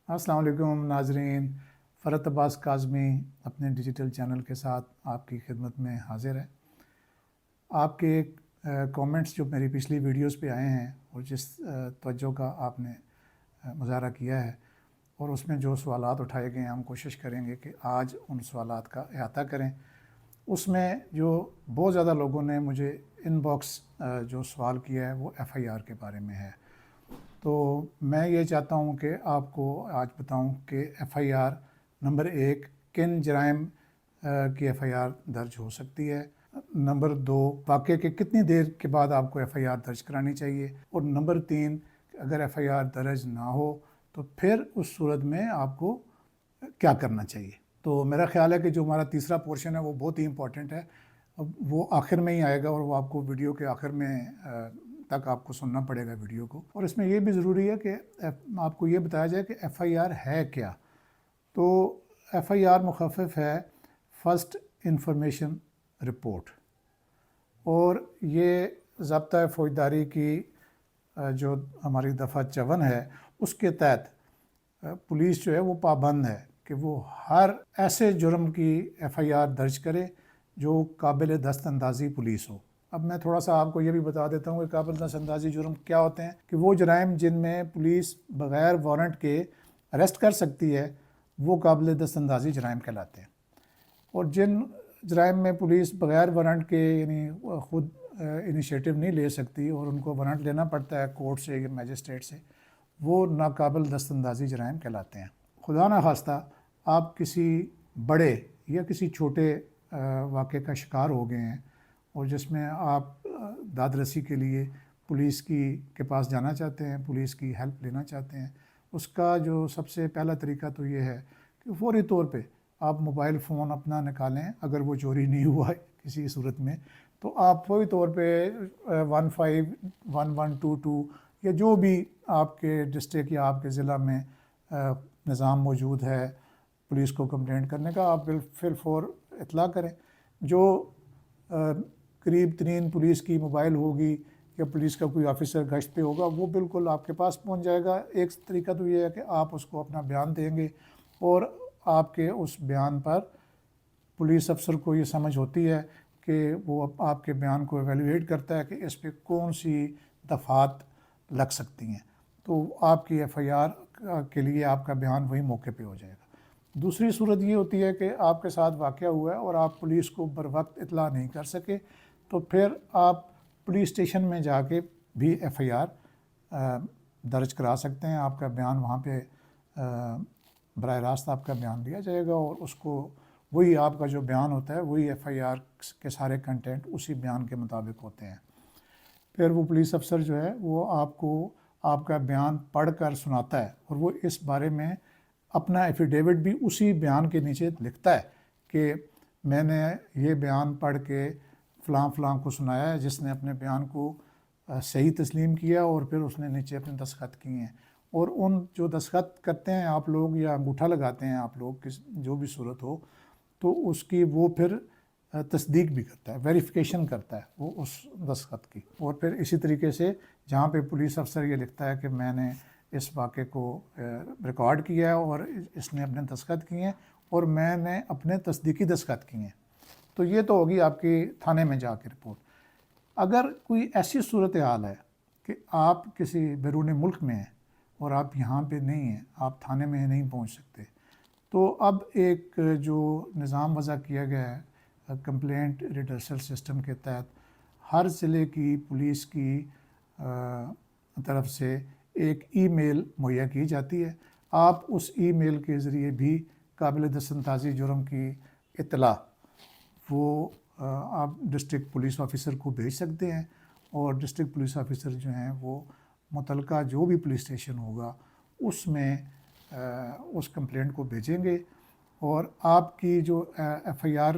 السلام علیکم ناظرین، فرحت عباس کاظمی اپنے ڈیجیٹل چینل کے ساتھ آپ کی خدمت میں حاضر ہے۔ آپ کے کومنٹس جو میری پچھلی ویڈیوز پہ آئے ہیں اور جس توجہ کا آپ نے مظاہرہ کیا ہے اور اس میں جو سوالات اٹھائے گئے ہیں، ہم کوشش کریں گے کہ آج ان سوالات کا احاطہ کریں۔ اس میں جو بہت زیادہ لوگوں نے مجھے ان باکس جو سوال کیا ہے وہ ایف آئی آر کے بارے میں ہے، تو میں یہ چاہتا ہوں کہ آپ کو آج بتاؤں کہ ایف آئی آر نمبر 1 کن جرائم کی ایف آئی آر درج ہو سکتی ہے، نمبر 2 واقعے کے کتنی دیر کے بعد آپ کو ایف آئی آر درج کرانی چاہیے، اور نمبر 3 اگر ایف آئی آر درج نہ ہو تو پھر اس صورت میں آپ کو کیا کرنا چاہیے۔ تو میرا خیال ہے کہ جو ہمارا تیسرا پورشن ہے وہ بہت ہی امپورٹنٹ ہے، وہ آخر میں ہی آئے گا اور وہ آپ کو ویڈیو کے آخر میں تک آپ کو سننا پڑے گا ویڈیو کو۔ اور اس میں یہ بھی ضروری ہے کہ آپ کو یہ بتایا جائے کہ ایف آئی آر ہے کیا۔ تو ایف آئی آر مخفف ہے فرسٹ انفارمیشن رپورٹ، اور یہ ضابطۂ فوجداری کی جو ہماری دفعہ 54 ہے اس کے تحت پولیس جو ہے وہ پابند ہے کہ وہ ہر ایسے جرم کی ایف آئی آر درج کرے جو قابل دست اندازی پولیس ہو۔ اب میں تھوڑا سا آپ کو یہ بھی بتا دیتا ہوں کہ قابل دست اندازی جرم کیا ہوتے ہیں، کہ وہ جرائم جن میں پولیس بغیر وارنٹ کے اریسٹ کر سکتی ہے وہ قابل دست اندازی جرائم کہلاتے ہیں، اور جن جرائم میں پولیس بغیر وارنٹ کے یعنی خود انیشیٹو نہیں لے سکتی اور ان کو وارنٹ لینا پڑتا ہے کورٹ سے یا میجسٹریٹ سے، وہ ناقابل دست اندازی جرائم کہلاتے ہیں۔ خدا نہ خواستہ آپ کسی بڑے یا کسی چھوٹے واقعے کا شکار ہو گئے ہیں اور جس میں آپ داد رسی کے لیے پولیس کے پاس جانا چاہتے ہیں، پولیس کی ہیلپ لینا چاہتے ہیں، اس کا جو سب سے پہلا طریقہ تو یہ ہے کہ فوری طور پہ آپ موبائل فون اپنا نکالیں، اگر وہ چوری نہیں ہوا ہے کسی صورت میں تو آپ فوری طور پہ 151122 یا جو بھی آپ کے ڈسٹرکٹ یا آپ کے ضلع میں نظام موجود ہے پولیس کو کمپلینٹ کرنے کا، آپ بالفور اطلاع کریں۔ جو قریب ترین پولیس کی موبائل ہوگی یا پولیس کا کوئی آفیسر گشت پہ ہوگا وہ بالکل آپ کے پاس پہنچ جائے گا۔ ایک طریقہ تو یہ ہے کہ آپ اس کو اپنا بیان دیں گے اور آپ کے اس بیان پر پولیس افسر کو یہ سمجھ ہوتی ہے کہ وہ آپ کے بیان کو ایویلویٹ کرتا ہے کہ اس پہ کون سی دفعات لگ سکتی ہیں، تو آپ کی ایف آئی آر کے لیے آپ کا بیان وہی موقع پہ ہو جائے گا۔ دوسری صورت یہ ہوتی ہے کہ آپ کے ساتھ واقعہ ہوا ہے اور آپ پولیس کو بر وقت اطلاع نہیں کر سکے، تو پھر آپ پولیس اسٹیشن میں جا کے بھی ایف آئی آر درج کرا سکتے ہیں۔ آپ کا بیان وہاں پہ براہ راست آپ کا بیان لیا جائے گا اور اس کو وہی آپ کا جو بیان ہوتا ہے وہی ایف آئی آر کے سارے کنٹینٹ اسی بیان کے مطابق ہوتے ہیں۔ پھر وہ پولیس افسر جو ہے وہ آپ کو آپ کا بیان پڑھ کر سناتا ہے اور وہ اس بارے میں اپنا ایفیڈیوٹ بھی اسی بیان کے نیچے لکھتا ہے کہ میں نے یہ بیان پڑھ کے فلاں فلاں کو سنایا ہے، جس نے اپنے بیان کو صحیح تسلیم کیا اور پھر اس نے نیچے اپنے دستخط کیے ہیں، اور ان جو دستخط کرتے ہیں آپ لوگ یا انگوٹھا لگاتے ہیں آپ لوگ جو بھی صورت ہو، تو اس کی وہ پھر تصدیق بھی کرتا ہے، ویریفیکیشن کرتا ہے وہ اس دستخط کی۔ اور پھر اسی طریقے سے جہاں پہ پولیس افسر یہ لکھتا ہے کہ میں نے اس واقعے کو ریکارڈ کیا ہے اور اس نے اپنے دستخط کیے ہیں اور میں نے اپنے تصدیقی دستخط کیے ہیں، تو یہ تو ہوگی آپ کی تھانے میں جا کے رپورٹ۔ اگر کوئی ایسی صورتحال ہے کہ آپ کسی بیرون ملک میں ہیں اور آپ یہاں پہ نہیں ہیں، آپ تھانے میں نہیں پہنچ سکتے، تو اب ایک جو نظام وضع کیا گیا ہے کمپلینٹ ریڈرسل سسٹم کے تحت، ہر ضلع کی پولیس کی طرف سے ایک ای میل مہیا کی جاتی ہے۔ آپ اس ای میل کے ذریعے بھی قابل دست اندازی جرم کی اطلاع وہ آپ ڈسٹرکٹ پولیس آفیسر کو بھیج سکتے ہیں، اور ڈسٹرکٹ پولیس آفیسر جو ہیں وہ متعلقہ جو بھی پولیس اسٹیشن ہوگا اس میں اس کمپلینٹ کو بھیجیں گے، اور آپ کی جو ایف آئی آر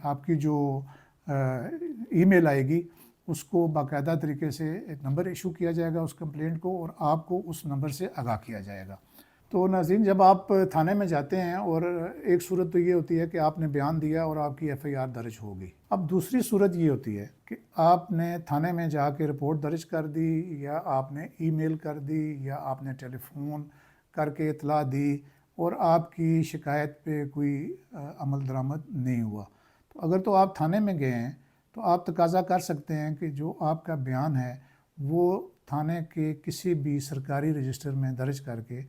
آپ کی جو ای میل آئے گی اس کو باقاعدہ طریقے سے ایک نمبر ایشو کیا جائے گا اس کمپلینٹ کو، اور آپ کو اس نمبر سے آگاہ کیا جائے گا۔ تو ناظرین، جب آپ تھانے میں جاتے ہیں اور ایک صورت تو یہ ہوتی ہے کہ آپ نے بیان دیا اور آپ کی ایف آئی آر درج ہو گئی، اب دوسری صورت یہ ہوتی ہے کہ آپ نے تھانے میں جا کے رپورٹ درج کر دی، یا آپ نے ای میل کر دی، یا آپ نے ٹیلی فون کر کے اطلاع دی اور آپ کی شکایت پہ کوئی عمل درآمد نہیں ہوا، تو اگر تو آپ تھانے میں گئے ہیں تو آپ تقاضا کر سکتے ہیں کہ جو آپ کا بیان ہے وہ تھانے کے کسی بھی سرکاری رجسٹر میں درج کر کے،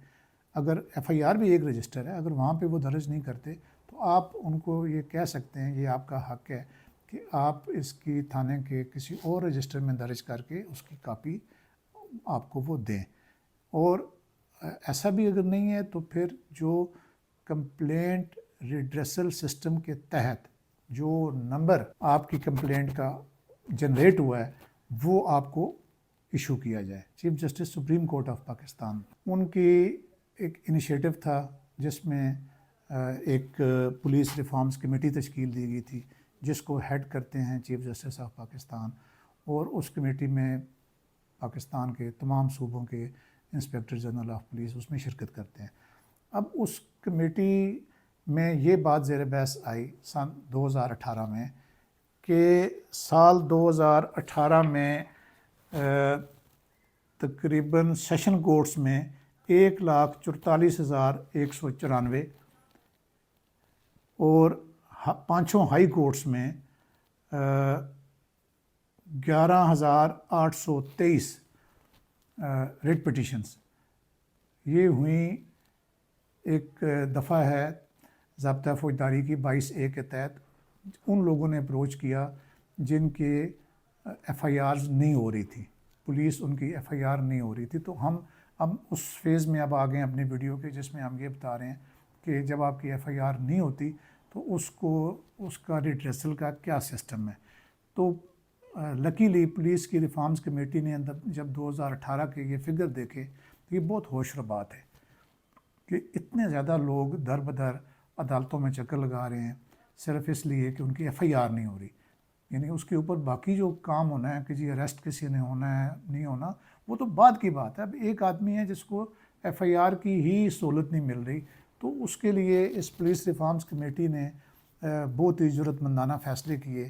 اگر ایف آئی آر بھی ایک رجسٹر ہے، اگر وہاں پہ وہ درج نہیں کرتے تو آپ ان کو یہ کہہ سکتے ہیں، یہ آپ کا حق ہے کہ آپ اس کی تھانے کے کسی اور رجسٹر میں درج کر کے اس کی کاپی آپ کو وہ دیں۔ اور ایسا بھی اگر نہیں ہے تو پھر جو کمپلینٹ ریڈریسل سسٹم کے تحت جو نمبر آپ کی کمپلینٹ کا جنریٹ ہوا ہے وہ آپ کو ایشو کیا جائے۔ Chief justice supreme court of Pakistan ان کی ایک انیشیٹو تھا جس میں ایک پولیس ریفارمز کمیٹی تشکیل دی گئی تھی جس کو ہیڈ کرتے ہیں چیف جسٹس آف پاکستان، اور اس کمیٹی میں پاکستان کے تمام صوبوں کے انسپیکٹر جنرل آف پولیس اس میں شرکت کرتے ہیں۔ اب اس کمیٹی میں یہ بات زیر بحث آئی سن 2018 میں کہ سال 2018 میں تقریباً سیشن کورٹس میں 1,44,194 اور 5 ہائی کورٹس میں 11,823 ریٹ پٹیشنز یہ ہوئیں۔ ایک دفعہ ہے ضابطہ فوجداری کی 22A کے تحت ان لوگوں نے اپروچ کیا جن کے ایف آئی آرز نہیں ہو رہی تھی، پولیس ان کی ایف آئی آر نہیں ہو رہی تھی، تو ہم اس فیز میں اب آ گئے ہیں اپنی ویڈیو کے جس میں ہم یہ بتا رہے ہیں کہ جب آپ کی ایف آئی آر نہیں ہوتی تو اس کا ریڈریسل کا کیا سسٹم ہے۔ تو لکیلی پولیس کی ریفارمز کمیٹی نے جب 2018 کے یہ فگر دیکھے تو یہ بہت ہوش ربات ہے کہ اتنے زیادہ لوگ در بدر عدالتوں میں چکر لگا رہے ہیں صرف اس لیے کہ ان کی ایف آئی آر نہیں ہو رہی، یعنی اس کے اوپر باقی جو کام ہونا ہے کہ جی اریسٹ کسی نے ہونا ہے نہیں ہونا وہ تو بعد کی بات ہے۔ اب ایک آدمی ہے جس کو ایف آئی آر کی ہی سہولت نہیں مل رہی، تو اس کے لیے اس پولیس ریفارمز کمیٹی نے بہت ہی جرات مندانہ فیصلے کیے،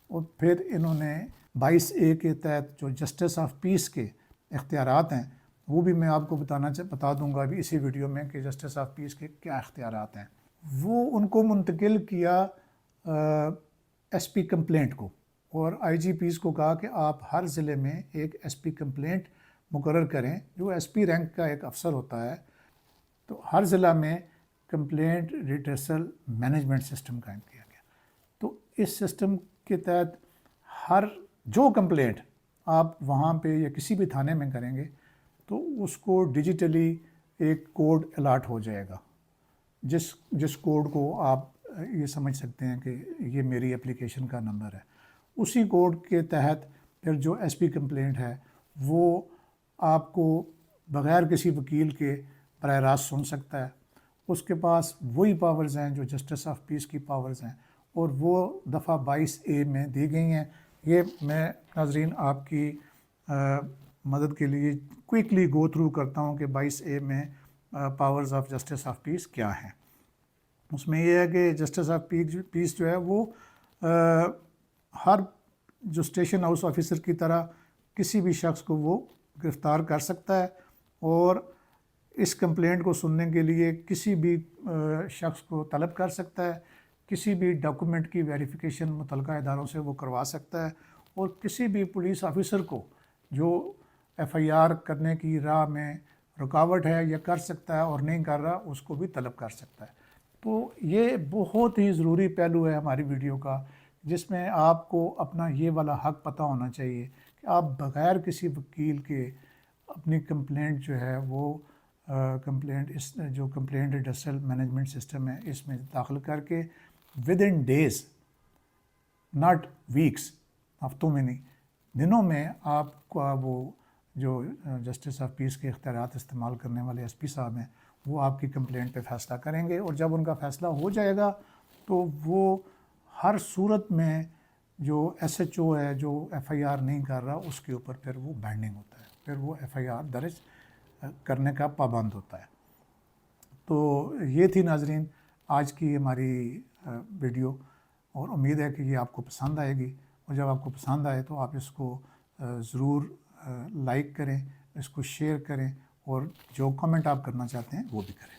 اور پھر انہوں نے 22A کے تحت جو جسٹس آف پیس کے اختیارات ہیں وہ بھی میں آپ کو بتا دوں گا ابھی اسی ویڈیو میں کہ جسٹس آف پیس کے کیا اختیارات ہیں۔ وہ ان کو منتقل کیا ایس پی کمپلینٹ کو، اور آئی جی پیز کو کہا کہ آپ ہر ضلع میں ایک ایس پی کمپلینٹ مقرر کریں، جو ایس پی رینک کا ایک افسر ہوتا ہے، تو ہر ضلع میں کمپلینٹ ریڈریسل مینجمنٹ سسٹم قائم کیا گیا۔ تو اس سسٹم کے تحت ہر جو کمپلینٹ آپ وہاں پہ یا کسی بھی تھانے میں کریں گے تو اس کو ڈیجیٹلی ایک کوڈ الاٹ ہو جائے گا، جس کوڈ کو آپ یہ سمجھ سکتے ہیں کہ یہ میری اپلیکیشن کا نمبر ہے۔ اسی کوڈ کے تحت پھر جو ایس پی کمپلینٹ ہے وہ آپ کو بغیر کسی وکیل کے براہ راست سن سکتا ہے۔ اس کے پاس وہی پاورز ہیں جو جسٹس آف پیس کی پاورز ہیں، اور وہ دفعہ 22A میں دی گئی ہیں۔ یہ میں ناظرین آپ کی مدد کے لیے کوئکلی گو تھرو کرتا ہوں کہ 22A میں powers of justice of peace کیا ہیں۔ اس میں یہ ہے کہ جسٹس آف پیس جو ہے وہ ہر جو اسٹیشن ہاؤس آفیسر کی طرح کسی بھی شخص کو وہ گرفتار کر سکتا ہے، اور اس کمپلینٹ کو سننے کے لیے کسی بھی شخص کو طلب کر سکتا ہے، کسی بھی ڈاکومنٹ کی ویریفیکیشن متعلقہ اداروں سے وہ کروا سکتا ہے، اور کسی بھی پولیس آفیسر کو جو ایف آئی آر کرنے کی راہ میں رکاوٹ ہے یا کر سکتا ہے اور نہیں کر رہا اس کو بھی طلب کر سکتا ہے۔ تو یہ بہت ہی ضروری پہلو ہے ہماری ویڈیو کا، جس میں آپ کو اپنا یہ والا حق پتہ ہونا چاہیے کہ آپ بغیر کسی وکیل کے اپنی کمپلینٹ جو ہے وہ جو کمپلینٹ ریڈریسل مینجمنٹ سسٹم ہے اس میں داخل کر کے ود ان ڈیز، ناٹ ویکس، ہفتوں میں نہیں، دنوں میں آپ کا وہ جو جسٹس آف پیس کے اختیارات استعمال کرنے والے ایس پی صاحب ہیں وہ آپ کی کمپلینٹ پہ فیصلہ کریں گے، اور جب ان کا فیصلہ ہو جائے گا تو وہ ہر صورت میں جو ایس ایچ او ہے جو ایف آئی آر نہیں کر رہا اس کے اوپر پھر وہ بینڈنگ ہوتا ہے، پھر وہ ایف آئی آر درج کرنے کا پابند ہوتا ہے۔ تو یہ تھی ناظرین آج کی ہماری ویڈیو، اور امید ہے کہ یہ آپ کو پسند آئے گی، اور جب آپ کو پسند آئے تو آپ اس کو ضرور لائک کریں، اس کو شیئر کریں، اور جو کمنٹ آپ کرنا چاہتے ہیں وہ بھی کریں.